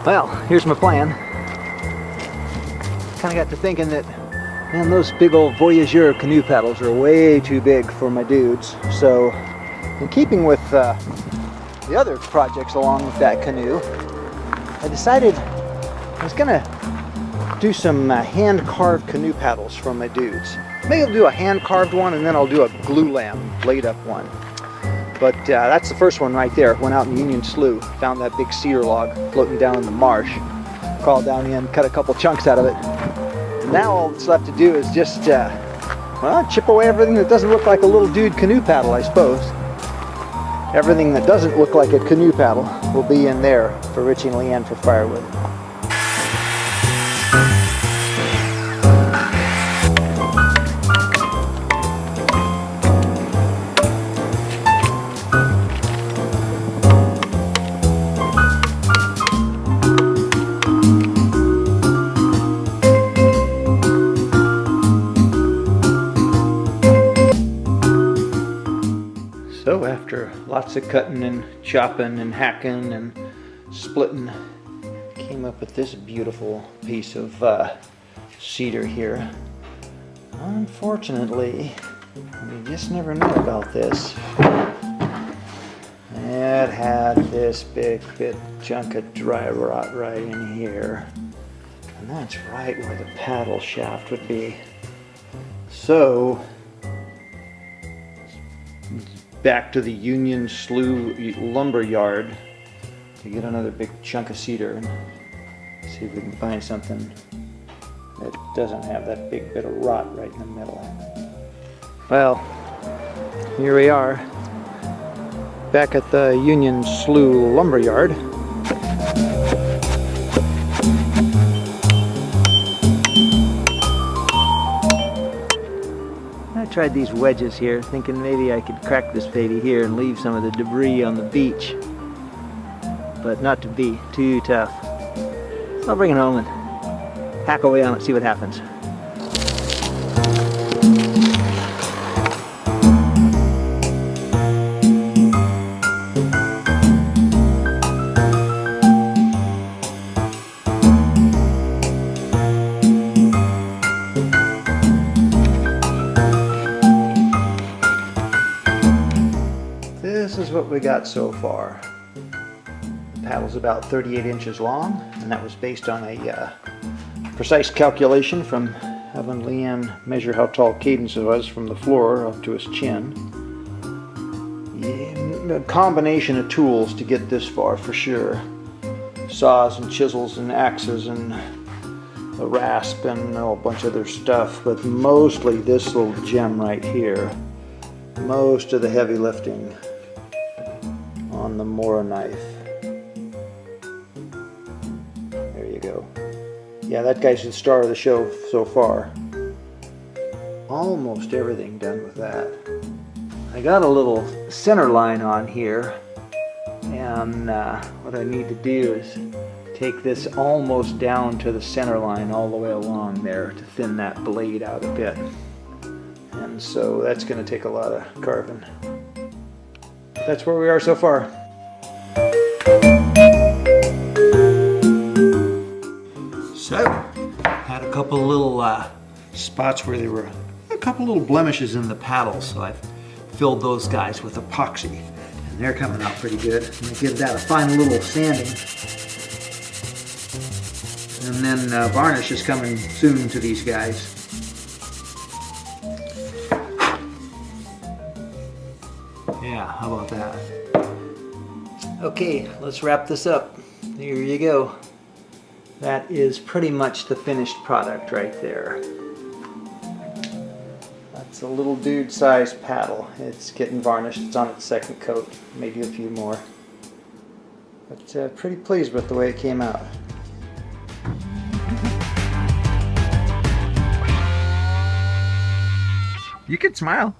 Well, here's my plan. Kind of got to thinking that, man, those big old Voyageur canoe paddles are way too big for my dudes. So, in keeping with the other projects along with that canoe, I decided I was gonna do some hand-carved canoe paddles for my dudes. Maybe I'll do a hand-carved one and then I'll do a glue lamp blade up one. But that's the first one right there. Went out in Union Slough, found that big cedar log floating down in the marsh. Crawled down in, cut a couple chunks out of it. And now all that's left to do is just, well, chip away everything that doesn't look like a little dude canoe paddle, I suppose. Everything that doesn't look like a canoe paddle will be in there for Richie and Leanne for firewood. So after lots of cutting and chopping and hacking and splitting, came up with this beautiful piece of cedar here. Unfortunately, you just never know about this. It had this big chunk of dry rot right in here. And that's right where the paddle shaft would be. So, back to the Union Slough lumber yard to get another big chunk of cedar and see if we can find something that doesn't have that big bit of rot right in the middle. Well, here we are back at the Union Slough lumber yard. I tried these wedges here, thinking maybe I could crack this baby here and leave some of the debris on the beach. But not to be too tough. So I'll bring it home and hack away on it, see what happens. This is what we got so far. The paddle's about 38 inches long, and that was based on a precise calculation from having Leanne measure how tall Cadence was from the floor up to his chin. Yeah, a combination of tools to get this far for sure. Saws and chisels and axes and a rasp and a bunch of other stuff, but mostly this little gem right here. Most of the heavy lifting on the Mora knife. There you go. Yeah, that guy's the star of the show so far. Almost everything done with that. I got a little center line on here, and what I need to do is take this almost down to the center line all the way along there to thin that blade out a bit. And so that's going to take a lot of carving. That's where we are so far. So, had a couple little spots where there were a couple little blemishes in the paddle, so I've filled those guys with epoxy, and they're coming out pretty good. I'm going to give that a final little sanding, and then varnish is coming soon to these guys. Yeah, how about that? Okay, let's wrap this up. Here you go. That is pretty much the finished product right there. That's a little dude sized paddle. It's getting varnished. It's on its second coat. Maybe a few more. But pretty pleased with the way it came out. You can smile.